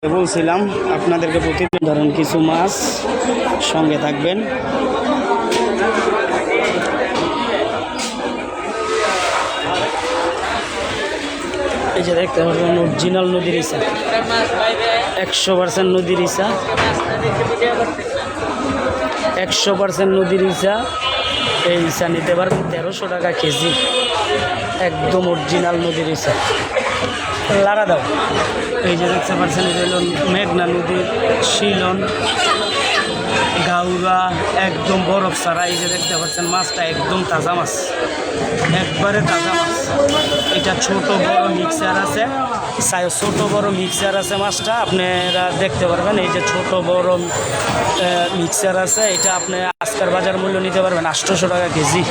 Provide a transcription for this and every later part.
বলছিলাম আপনাদেরকে প্রতিদিন ধরেন কিছু মাছ সঙ্গে থাকবেন। এই যে দেখতে পাচ্ছেন অরিজিনাল নদীর ইসা, 100% নদীর ইসা, 100% নদীর ইসা। এই ইসা নিতে পারবেন 1300 টাকা কেজি, একদম অরিজিনাল নদীর ইসা। লাড়া দাও। এই যে দেখতে পাচ্ছেন এটা হলো মেঘনা নদীর শিলন গাউরা, একদম বরফ ছাড়া। এই যে দেখতে পাচ্ছেন মাছটা একদম তাজা মাছ, একবারে তাজা মাছ। এটা ছোট বড় মিক্সার আছে, ছোট বড় মিক্সার আছে মাছটা আপনারা দেখতে পারবেন। এই যে ছোট বড় মিক্সার আছে, এটা আপনি আজকের বাজার মূল্য নিতে পারবেন 800 টাকা কেজি।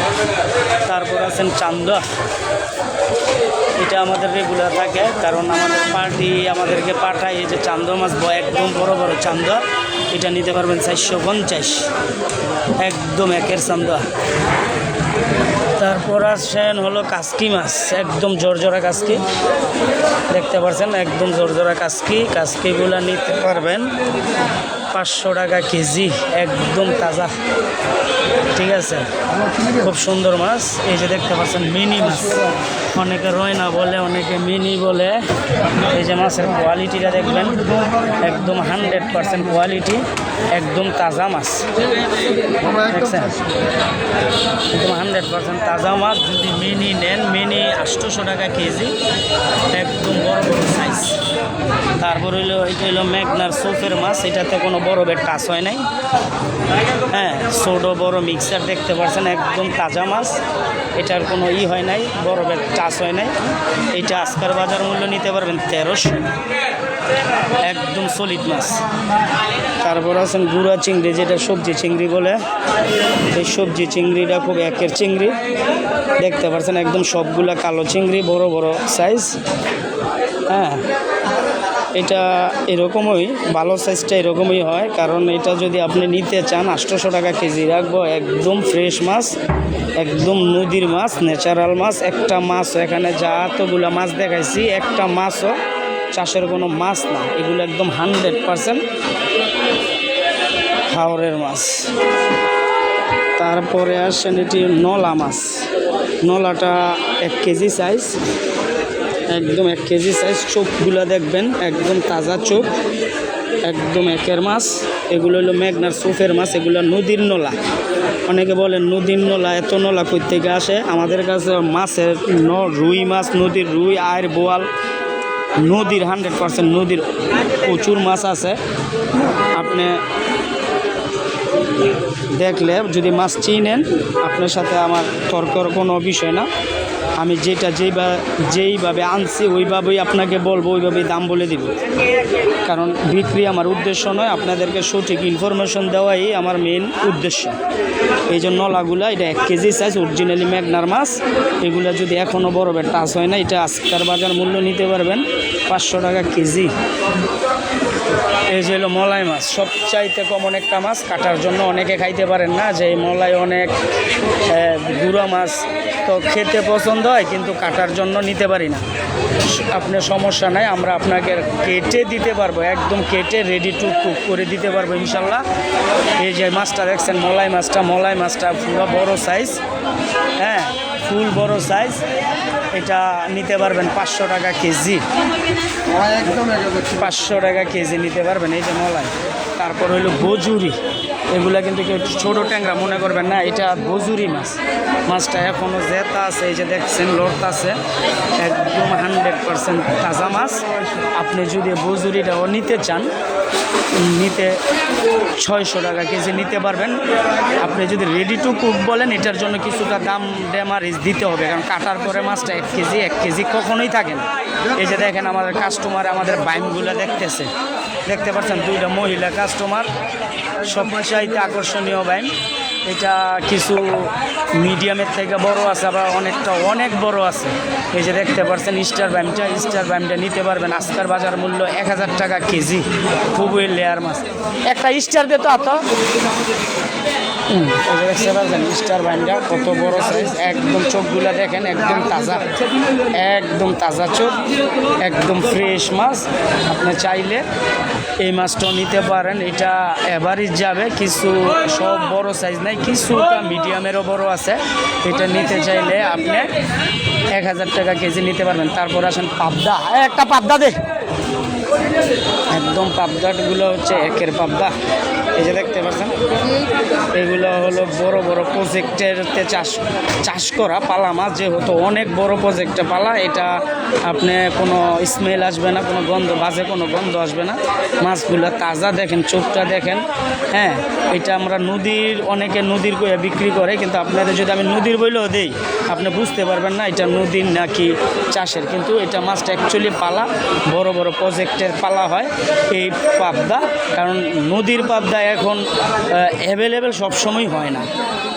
তারপর আছেন চান্দা, এটা আমাদের রেগুলার থাকে কারণ আমাদের পার্টি আমাদেরকে পাঠায়। এই যে চান্দা মাছ একদম বড় বড় চান্দা, এটা নিতে পারবেন 450, একদম একের চান্দা। তারপর আসেন হলো কাসকি মাছ, একদম জর্জরা কাসকি, দেখতে পাচ্ছেন একদম জর্জরা কাসকি। কাসকিগুলো নিতে পারবেন 500 টাকা কেজি, একদম তাজা, ঠিক আছে, খুব সুন্দর মাছ। এই যে দেখতে পাচ্ছেন মিনি মাছ, অনেকে রয়না বলে, অনেকে মিনি বলে। এই যে মাছের কোয়ালিটিটা দেখবেন, একদম 100% কোয়ালিটি, একদম তাজা মাছ, দেখছেন, একদম 100% তাজা মাছ। যদি মিনি নেন, মিনি 800 টাকা কেজি, একদম বড় বড় সাইজ। তারপর হইলো এটা হলো মেঘনার চোফের মাছ, এটাতে কোনো বরফের টাচ হয় নাই। হ্যাঁ, ছোট বড় মিক্সার দেখতে পাচ্ছেন, একদম তাজা মাছ, এটার কোনো হয় নাই, বরফের টাচ হয় নাই। এটা আজকের বাজার মূল্য নিতে পারবেন 1300, একদম সলিড মাছ। তারপর আছেন গুঁড়া চিংড়ি, যেটা সবজি চিংড়ি বলে। এই সবজি চিংড়িটা খুব একের চিংড়ি, দেখতে পাচ্ছেন একদম সবগুলা কালো চিংড়ি, বড় বড় সাইজ। হ্যাঁ, এটা এরকমই, ভালো সাইজটা এরকমই হয়, কারণ এটা যদি আপনি নিতে চান 800 টাকা কেজি রাখবো। একদম ফ্রেশ মাছ, একদম নদীর মাছ, ন্যাচারাল মাছ। একটা মাছও এখানে যা এতগুলো মাছ দেখাইছি, একটা মাছও চাষের কোনো মাছ না, এগুলো একদম 100% হাওরের মাছ। তারপরে আসেন এটি নলা মাছ, নলাটা 1 কেজি সাইজ, একদম 1 কেজি সাইজ। চোখগুলো দেখবেন একদম তাজা চোখ, একদম একের মাছ। এগুলো হলো মেঘনার চোফের মাছ, এগুলো নদীর নলা। অনেকে বলেন নদীর নলা, এত নলা কই থেকে আসে? আমাদের কাছে মাছের রুই মাছ, নদীর রুই, আইর, বোয়াল, নদীর 100% নদীর প্রচুর মাছ আছে। আপনি দেখলে যদি মাছ চিনেন, আপনার সাথে আমার তর্কের কোনো বিষয় না। আমি যেটা যেইভাবে আনছি ওইভাবেই আপনাকে বলবো, ওইভাবেই দাম বলে দিব, কারণ বিক্রি আমার উদ্দেশ্য নয়, আপনাদেরকে সঠিক ইনফরমেশন দেওয়াই আমার মেন উদ্দেশ্য। এই জন্য নলাগুলা, এটা 1 কেজি সাইজ, অরিজিনালি মেঘনার মাছ। এগুলা যদি এখনও বরফের টাচ হয় না, এটা আজকের বাজার মূল্য নিতে পারবেন 500 টাকা কেজি। এই যে হলো মলাই মাছ, সবচাইতে কমন একটা মাছ, কাটার জন্য অনেকে খাইতে পারেন না, যে মলাই অনেক গুঁড়া মাছ তো খেতে পছন্দ হয়, কিন্তু কাটার জন্য নিতে পারি না। আপনার সমস্যা নাই, আমরা আপনাকে কেটে দিতে পারবো, একদম কেটে রেডি টু কুক করে দিতে পারবো ইনশাল্লাহ। এই যে মাছটা দেখছেন মলাই মাছটা পুরো বড় সাইজ, হ্যাঁ, ফুল বড় সাইজ। এটা নিতে পারবেন 500 টাকা কেজি, 500 টাকা কেজি নিতে পারবেন। এই যে মলাই। তারপর হইলো বজুরি, এগুলা কিন্তু কেউ ছোটো ট্যাংরা মনে করবেন না, এটা বজুরি মাছ। মাছটা এখনও জেতা আছে, এই যে দেখছেন লড়তা আছে, একদম 100% তাজা মাছ। আপনি যদি বজুরিটাও নিতে চান, নিতে 600 টাকা কেজি নিতে পারবেন। আপনি যদি রেডি টু কুক বলেন, এটার জন্য কিছুটা দাম ড্যামারেজ দিতে হবে, কারণ কাটার পরে মাছটা 1 কেজি কখনোই থাকে না। এই যে দেখেন আমাদের কাস্টমার, আমাদের বাইমগুলো দেখতে পাচ্ছেন, 2টা মহিলা কাস্টমার, সবচাইতে আকর্ষণীয় বাইম। এটা কিছু মিডিয়ামের থেকে বড় আছে, আবার অনেক বড় আছে। এই যে দেখতে পাচ্ছেন স্টার বাইমটা নিতে পারবেন আজকের বাজার মূল্য 1000 টাকা কেজি, খুবই লেয়ার মাছ। একটা স্টার দে তো, দেখতে পাচ্ছেন স্টার বাইন্ডা কত বড় সাইজ, একদম চোখগুলা দেখেন একদম তাজা চোখ, একদম ফ্রেশ মাছ। আপনি চাইলে এই মাছটাও নিতে পারেন, এটা এভারেজ যাবে, কিছু সব বড় সাইজ নাই, কিছুটা মিডিয়ামেরও বড় আছে। এটা নিতে চাইলে আপনি 1000 টাকা কেজি নিতে পারবেন। তারপর আসেন পাবদা, একটা পাবদা দে, একদম পাবদাগুলো হচ্ছে একের পাবদা। এই যে দেখতে পাচ্ছেন এগুলো হলো বড় বড় প্রজেক্টেরতে চাষ করা পালা মাছ, যেহেতু অনেক বড় প্রজেক্টে পালা, এটা আপনি কোনো স্মেল আসবে না, কোনো গন্ধ, বাজে কোনো গন্ধ আসবে না। মাছগুলো তাজা দেখেন, চোখটা দেখেন। হ্যাঁ, এটা আমরা অনেকে নদীর কইয়া বিক্রি করে, কিন্তু আপনাদের যদি আমি নদীর বইলেও দেই আপনি বুঝতে পারবেন না এটা নদীর নাকি চাষের। কিন্তু এটা মাছটা অ্যাকচুয়ালি পালা, বড় বড় প্রজেক্টের পালা হয় এই পাবদা। কারণ নদীর পাবদা এখন অ্যাভেলেবেল সবসময় হয় না,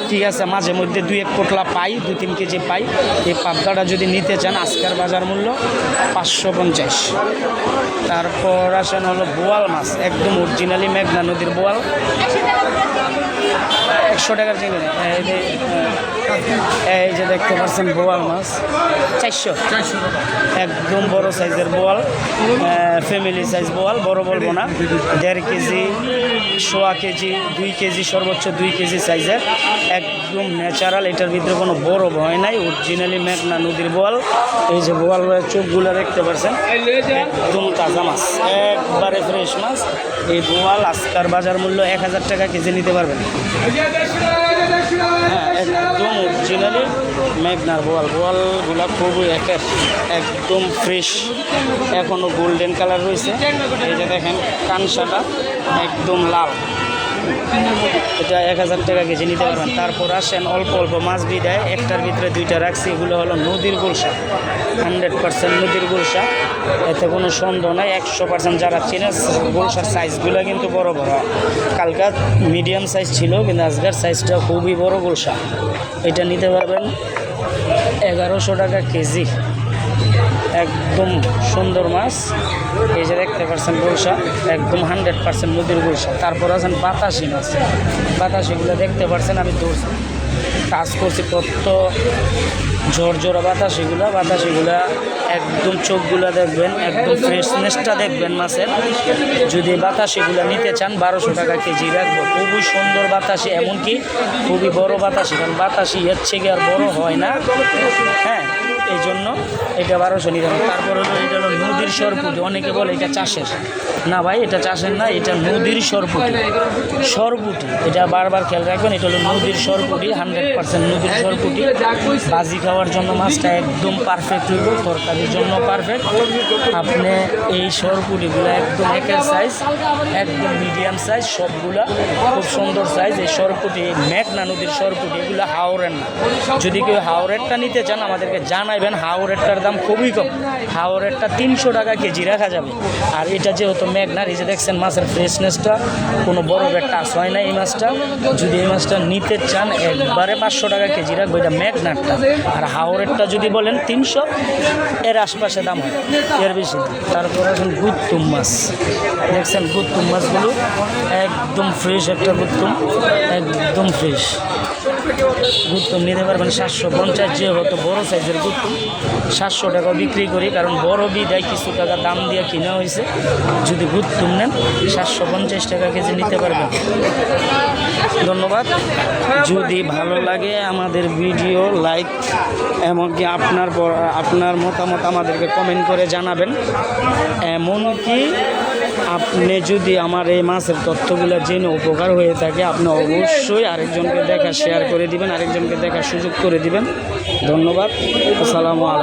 ঠিক আছে, মাঝে মধ্যে 2-1 পোটলা পাই, 2-3 কেজি পাই। এই পাবদাটা যদি নিতে চান আজকের বাজার মূল্য 550। তারপর আসেন হলো বোয়াল মাছ, একদম অরিজিনালি মেঘনা নদীর বোয়াল, 100 টাকার চিনি। এই যে দেখতে পাচ্ছেন বোয়াল মাছ 400, একদম বড় সাইজের বোয়াল, ফ্যামিলি সাইজ বোয়াল, বড় বলবো না, 1.5 কেজি, 1.25 কেজি, 2 কেজি, সর্বোচ্চ 2 কেজি সাইজের, একদম ন্যাচারাল। এটার ভিতরে কোনো বড় ভয় নাই, অরিজিনালি মেঘনা নদীর বোয়াল। এই যে বোয়াল চোখগুলো দেখতে পাচ্ছেন, একদম তাজা মাছ, একবারে ফ্রেশ মাছ। এই বোয়াল আজকার বাজার মূল্য 1000 টাকা কেজি নিতে পারবেন। হ্যাঁ, একদম অরিজিনালি মেঘনার বোয়ালগুলা খুবই একদম ফ্রেশ, এখনও গোল্ডেন কালার রয়েছে। এই যে দেখেন কানসাটা একদম লাল, এটা 1000 টাকা কেজি নিতে পারবেন। তারপর আসেন অল্প অল্প মাছ বিদায়, একটার ভিতরে 2টা রাখছি, এগুলো হলো নদীর গুলশা, 100% নদীর গুলশা, এতে কোনো সন্দেহ নাই। 100% যারা চিনে গুলশার সাইজগুলো কিন্তু বড় বড়, কালকা মিডিয়াম সাইজ ছিল, কিন্তু আজকের সাইজটা খুবই বড় গুলশা। এটা নিতে পারবেন 1100 টাকা কেজি, একদম সুন্দর মাছ। এই যে দেখতে পাচ্ছেন গুলশা, একদম 100% নদীর গুলশা। তারপর আছেন বাতাসি মাছ, বাতাসিগুলো দেখতে পাচ্ছেন আমি কাজ করছি, কত ঝরঝরা বাতাসিগুলা একদম চোখগুলা দেখবেন, একদম ফ্রেশনেসটা দেখবেন মাছের। যদি বাতাসিগুলা নিতে চান 1200 টাকা কেজি রাখবো, খুবই সুন্দর বাতাসি, এমনকি খুবই বড় বাতাসি, কারণ বাতাসি হচ্ছে কি আর বড় হয় না। হ্যাঁ, এই জন্য এটা 1200 নিতে হবে। তারপর হলো এটা হলো নদীর সরপুটি, অনেকে বলে এটা চাষের, না ভাই এটা চাষের না, এটা নদীর সরপুটি। এটা বারবার খেয়াল রাখবেন, এটা হলো নদীর সরপুটি, 100% নদীর সরপুটি। ভাজি খাওয়ার জন্য মাছটা একদম পারফেক্ট হইব, তরকারির জন্য পারফেক্ট। আপনি এই সরপুটিগুলো একদম একের সাইজ, একদম মিডিয়াম সাইজ, সবগুলা খুব সুন্দর সাইজ। এই সরপুটি মেঘনা নদীর সরপুটি, এগুলো হাওরের না। যদি কেউ হাওরেরটা নিতে চান আমাদেরকে জানাইবেন, হাওরেরটার দাম খুবই কম, হাওরেরটা 300 টাকা কেজি রাখা যাবে। আর এটা যেহেতু মেঘনার, এই যে দেখছেন মাছের ফ্রেশনেসটা, কোনো বড় টাচ হয় না এই মাছটা। যদি এই মাছটা নিতে চান একবারে 500 টাকা কেজি রাখবো, এটা মেঘনারটা। আর হাওরেরটা যদি বলেন 300, এর আশপাশে দাম হয়, এর বেশি। তারপর এখন গুত্তুম মাছ দেখছেন, গুত্তুম মাছগুলো একদম ফ্রেশ, একটা গুত্তুম একদম ফ্রেশ। গুত্তুম নিতে পারবেন 750, যেহেতু বড় সাইজের গুত্তুম 700 টাকা বিক্রি করি, কারণ বড় বিদায় কিছু টাকা দাম দিয়ে কিনা হয়েছে। যদি গুত্তুম নেন 750 টাকা কেজি নিতে পারবেন। ধন্যবাদ। যদি ভালো লাগে আমাদের ভিডিও লাইক, এমনকি আপনার মতামত আমাদেরকে কমেন্ট করে জানাবেন। এমনকি আপনি যদি আমার এই মাছের তথ্যগুলো জেনে উপকার হয়ে থাকে, আপনি অবশ্যই আরেকজনকে শেয়ার করে দিবেন, আরেকজনকে দেখার সুযোগ করে দিবেন। ধন্যবাদ। আসসালামু আলাইকুম।